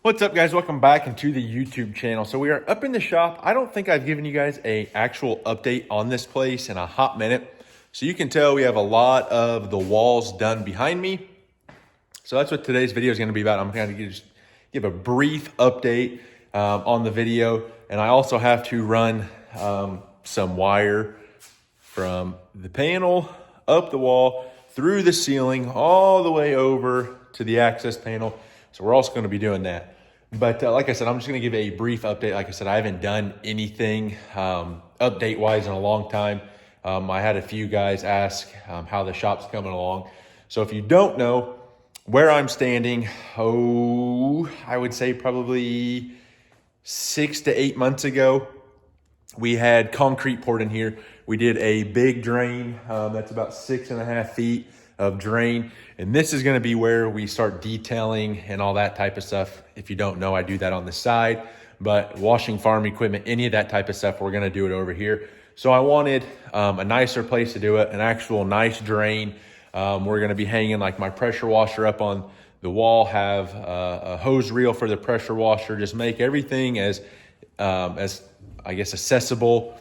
What's up, guys? Welcome back into the YouTube channel. So we are up in the shop. I don't think I've given you guys a actual update on this place in a hot minute. So you can tell we have a lot of the walls done behind me. So that's what today's video is going to be about. I'm going to just give a brief update on the video. And I also have to run some wire from the panel up the wall through the ceiling all the way over to the access panel. So we're also going to be doing that. But like I said, I'm just going to give a brief update. Like I said, I haven't done anything update-wise in a long time. I had a few guys ask how the shop's coming along. So if you don't know where I'm standing, I would say probably 6 to 8 months ago, we had concrete poured in here. We did a big drain that's about 6.5 feet of drain. And this is going to be where we start detailing and all that type of stuff. If you don't know, I do that on the side, but washing farm equipment, any of that type of stuff, we're going to do it over here. So I wanted a nicer place to do it, an actual nice drain. We're going to be hanging like my pressure washer up on the wall, have a hose reel for the pressure washer, just make everything as I guess accessible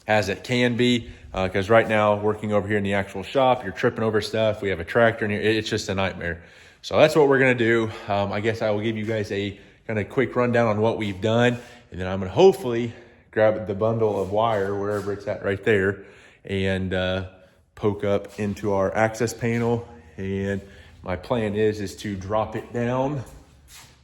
as it can be. Because right now, working over here in the actual shop, you're tripping over stuff. We have a tractor in here. It's just a nightmare. So that's what we're going to do. I guess I will give you guys a kind of quick rundown on what we've done. And then I'm going to hopefully grab the bundle of wire, wherever it's at right there, and poke up into our access panel. And my plan is to drop it down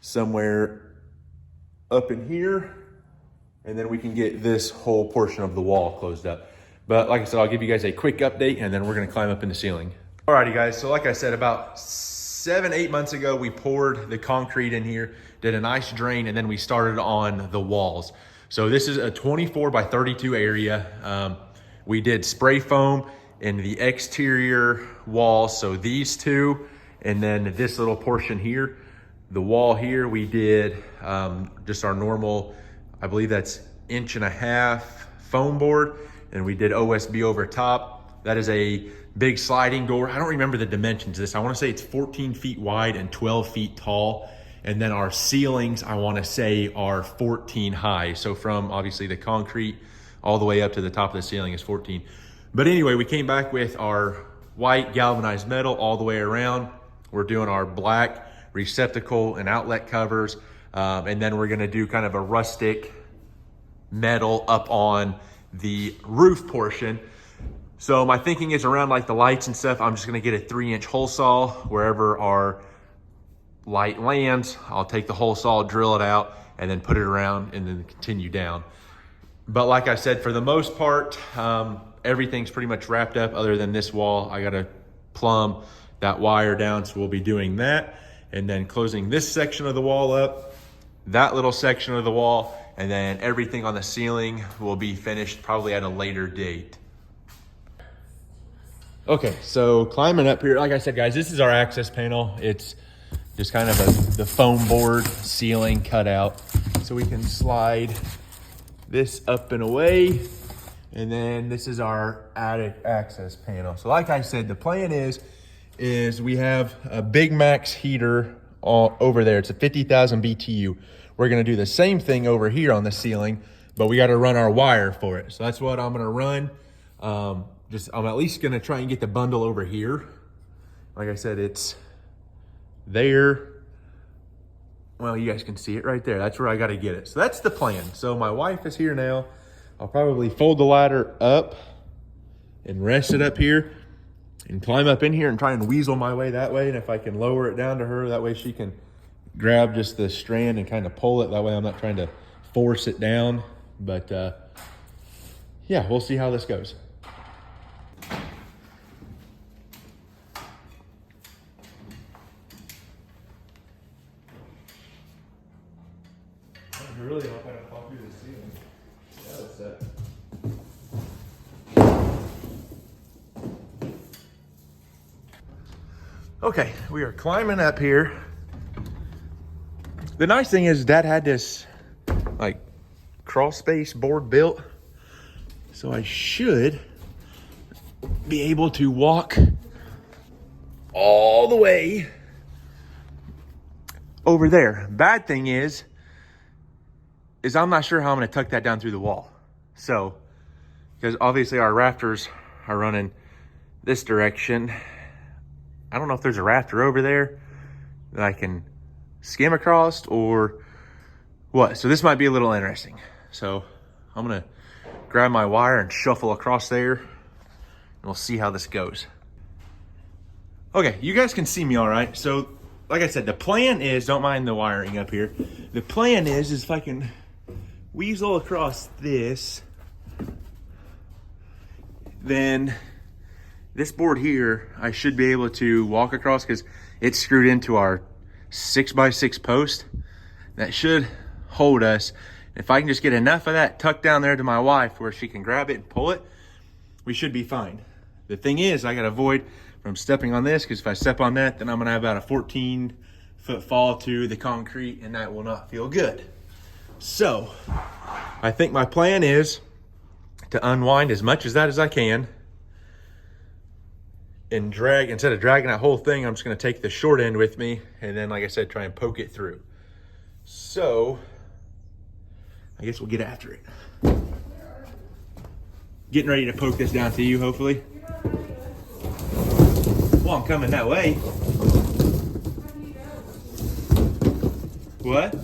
somewhere up in here. And then we can get this whole portion of the wall closed up. But like I said, I'll give you guys a quick update and then we're gonna climb up in the ceiling. Alrighty guys, so like I said, about 7-8 months ago, we poured the concrete in here, did a nice drain, and then we started on the walls. So this is a 24 by 32 area. We did spray foam in the exterior walls. So these two, and then this little portion here, the wall here, we did just our normal, I believe that's 1.5 inch foam board. And we did OSB over top. That is a big sliding door. I don't remember the dimensions of this. I wanna say it's 14 feet wide and 12 feet tall. And then our ceilings, I wanna say, are 14 high. So from obviously the concrete all the way up to the top of the ceiling is 14. But anyway, we came back with our white galvanized metal all the way around. We're doing our black receptacle and outlet covers. And then we're gonna do kind of a rustic metal up on the roof portion. So my thinking is around like the lights and stuff, I'm just gonna get a 3-inch hole saw wherever our light lands. I'll take the hole saw, drill it out, and then put it around and then continue down. But like I said, for the most part, everything's pretty much wrapped up other than this wall. I gotta plumb that wire down, so we'll be doing that. And then closing this section of the wall up, that little section of the wall, and then everything on the ceiling will be finished probably at a later date. Okay, so climbing up here, like I said, guys, this is our access panel. It's just kind of the foam board ceiling cut out. So we can slide this up and away. And then this is our attic access panel. So like I said, the plan is we have a Big Max heater over there. It's a 50,000 BTU. We're gonna do the same thing over here on the ceiling, but we gotta run our wire for it. So that's what I'm gonna run. I'm at least gonna try and get the bundle over here. Like I said, it's there. Well, you guys can see it right there. That's where I gotta get it. So that's the plan. So my wife is here now. I'll probably fold the ladder up and rest it up here and climb up in here and try and weasel my way that way. And if I can lower it down to her, that way she can grab just the strand and kind of pull it. That way I'm not trying to force it down. But yeah, we'll see how this goes. I really don't want to fall through the ceiling. Yeah, that's it. Okay, we are climbing up here. The nice thing is Dad had this like crawl space board built. So I should be able to walk all the way over there. Bad thing is I'm not sure how I'm gonna tuck that down through the wall. So, because obviously our rafters are running this direction. I don't know if there's a rafter over there that I can skim across or what. So this might be a little interesting. So I'm gonna grab my wire and shuffle across there and we'll see how this goes. Okay, you guys can see me all right. So like I said, the plan is, don't mind the wiring up here. The plan is if I can weasel across this, then this board here, I should be able to walk across because it's screwed into our 6x6 post. That should hold us. If I can just get enough of that tucked down there to my wife where she can grab it and pull it, we should be fine. The thing is, I gotta avoid from stepping on this because if I step on that, then I'm gonna have about a 14-foot fall to the concrete and that will not feel good. So, I think my plan is to unwind as much as that as I can and drag, instead of dragging that whole thing, I'm just gonna take the short end with me and then, like I said, try and poke it through. So, I guess we'll get after it. Getting ready to poke this down to you, hopefully. Well, I'm coming that way. What?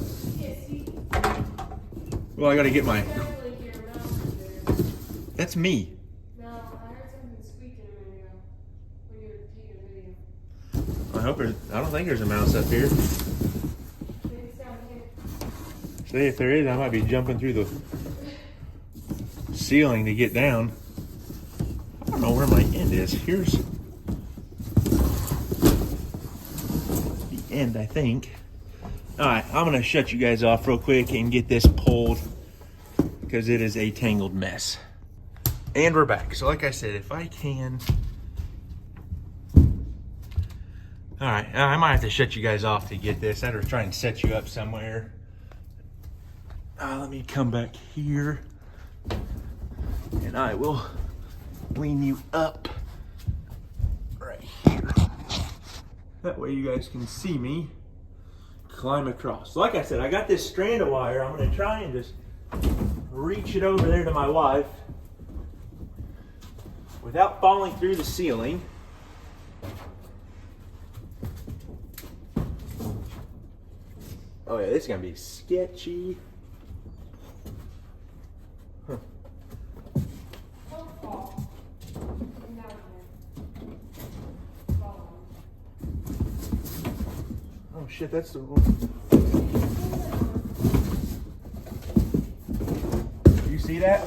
Well, I gotta get my... That's me. No, I heard something squeaking a minute ago when you were taking a video. I hope there's... I don't think there's a mouse up here. Maybe it's down here. See, if there is, I might be jumping through the ceiling to get down. I don't know where my end is. Here's the end, I think. All right, I'm gonna shut you guys off real quick and get this pulled because it is a tangled mess. And we're back. So like I said, if I can... All right, I might have to shut you guys off to get this. I'd try and set you up somewhere. Let me come back here and I will lean you up right here. That way you guys can see me climb across. So like I said, I got this strand of wire. I'm gonna try and just reach it over there to my wife without falling through the ceiling. Oh yeah, this is gonna be sketchy. Huh. Don't fall. I'm down here. Fall. Oh shit, that's the wrong. You see that?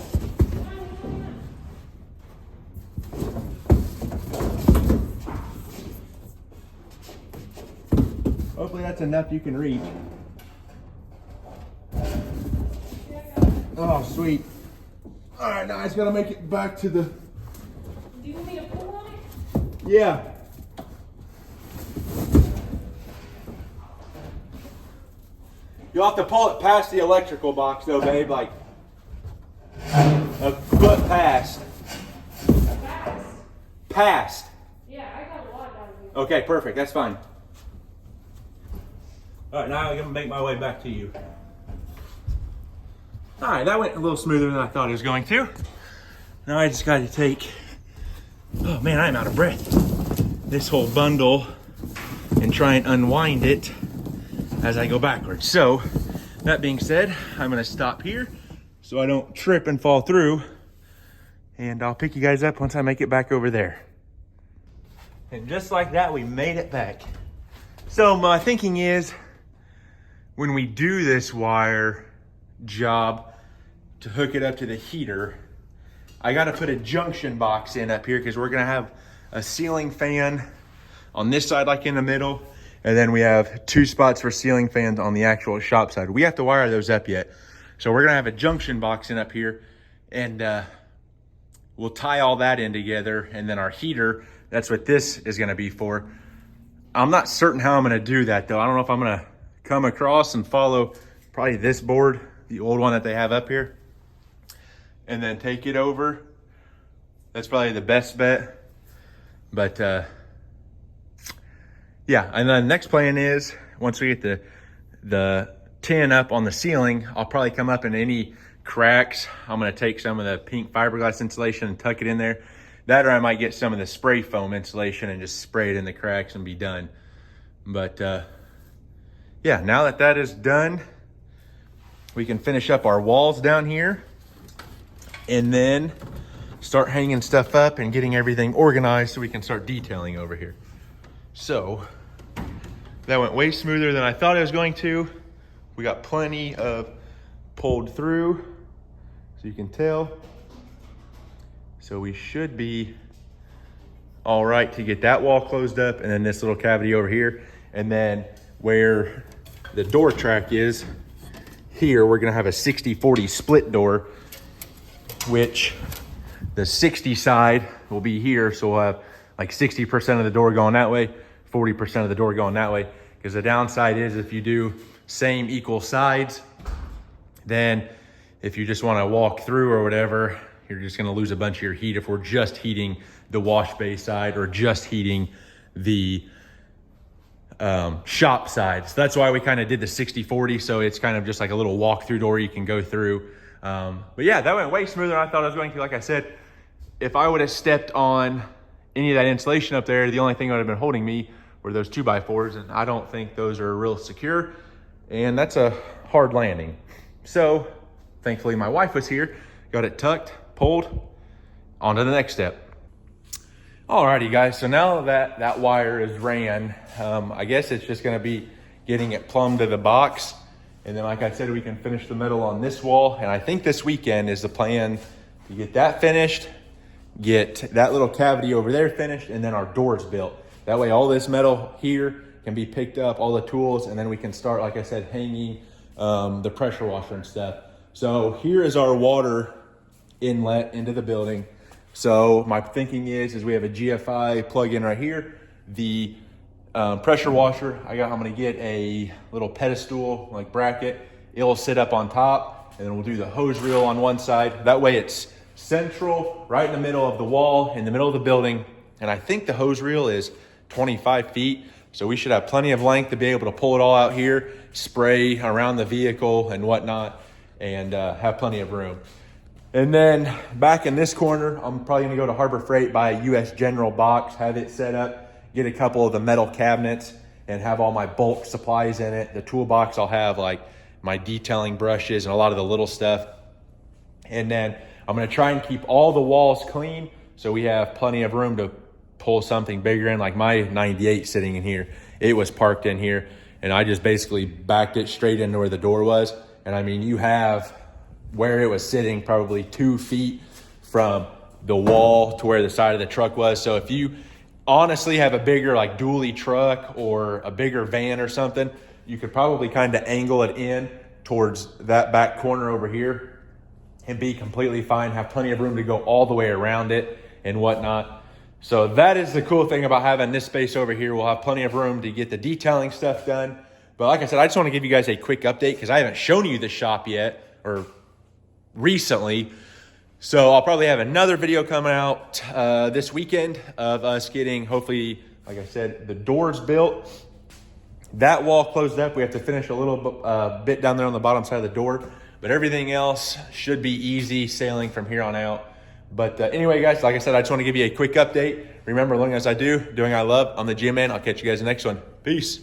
Hopefully that's enough you can reach. Oh, sweet. All right, now I just gotta make it back to the... Do you want me to pull on it? Yeah. You'll have to pull it past the electrical box though, babe, like a foot past. Fast. Past. Yeah, I got a lot down here. Okay, perfect, that's fine. All right, now I'm gonna make my way back to you. All right, that went a little smoother than I thought it was going to. Now I just gotta take, oh man, I'm out of breath. This whole bundle and try and unwind it as I go backwards. So, that being said, I'm gonna stop here so I don't trip and fall through. And I'll pick you guys up once I make it back over there. And just like that, we made it back. So my thinking is, when we do this wire job to hook it up to the heater, I gotta put a junction box in up here because we're gonna have a ceiling fan on this side, like in the middle, and then we have 2 spots for ceiling fans on the actual shop side. We have to wire those up yet. So we're gonna have a junction box in up here, and we'll tie all that in together, and then our heater, that's what this is gonna be for. I'm not certain how I'm gonna do that though. I don't know if I'm gonna come across and follow probably this board, the old one that they have up here, and then take it over. That's probably the best bet. But yeah, and then the next plan is, once we get the the tin up on the ceiling, I'll probably come up in any cracks. I'm gonna take some of the pink fiberglass insulation and tuck it in there. That, or I might get some of the spray foam insulation and just spray it in the cracks and be done. But yeah, now that that is done, we can finish up our walls down here and then start hanging stuff up and getting everything organized so we can start detailing over here. So that went way smoother than I thought it was going to. We got plenty of pulled through, so you can tell. So we should be all right to get that wall closed up, and then this little cavity over here. And then where the door track is, here we're gonna have a 60-40 split door, which the 60 side will be here. So we'll have like 60% of the door going that way, 40% of the door going that way. Because the downside is if you do same equal sides, then if you just wanna walk through or whatever, you're just gonna lose a bunch of your heat if we're just heating the wash bay side or just heating the shop side. So that's why we kind of did the 60-40. So it's kind of just like a little walk-through door you can go through. But yeah, that went way smoother than I thought it was going to. Like I said, if I would have stepped on any of that insulation up there, the only thing that would have been holding me were those 2x4s, and I don't think those are real secure, and that's a hard landing. So thankfully my wife was here, got it tucked, pulled, on to the next step. Alrighty guys, so now that that wire is ran, I guess it's just gonna be getting it plumbed to the box. And then like I said, we can finish the metal on this wall. And I think this weekend is the plan to get that finished, get that little cavity over there finished, and then our doors built. That way all this metal here can be picked up, all the tools, and then we can start, like I said, hanging the pressure washer and stuff. So here is our water inlet into the building. So my thinking is we have a GFI plug-in right here. The pressure washer, I'm gonna get a little pedestal, like bracket. It'll sit up on top, and then we'll do the hose reel on one side. That way it's central, right in the middle of the wall, in the middle of the building. And I think the hose reel is 25 feet. So we should have plenty of length to be able to pull it all out here, spray around the vehicle and whatnot, and have plenty of room. And then back in this corner, I'm probably gonna go to Harbor Freight, buy a US General box, have it set up, get a couple of the metal cabinets, and have all my bulk supplies in it. The toolbox, I'll have like my detailing brushes and a lot of the little stuff. And then I'm gonna try and keep all the walls clean so we have plenty of room to pull something bigger in. Like my 98 sitting in here, it was parked in here, and I just basically backed it straight into where the door was. And I mean, you have where it was sitting probably 2 feet from the wall to where the side of the truck was. So if you honestly have a bigger like dually truck or a bigger van or something, you could probably kind of angle it in towards that back corner over here and be completely fine, have plenty of room to go all the way around it and whatnot. So that is the cool thing about having this space over here. We'll have plenty of room to get the detailing stuff done. But like I said, I just want to give you guys a quick update because I haven't shown you the shop yet, or recently. So I'll probably have another video coming out this weekend of us getting, hopefully, like I said, the doors built. That wall closed up. We have to finish a little bit down there on the bottom side of the door, but everything else should be easy sailing from here on out. But anyway, guys, like I said, I just want to give you a quick update. Remember, learning as I do, doing I love. I'm the Gym Man. I'll catch you guys in the next one. Peace.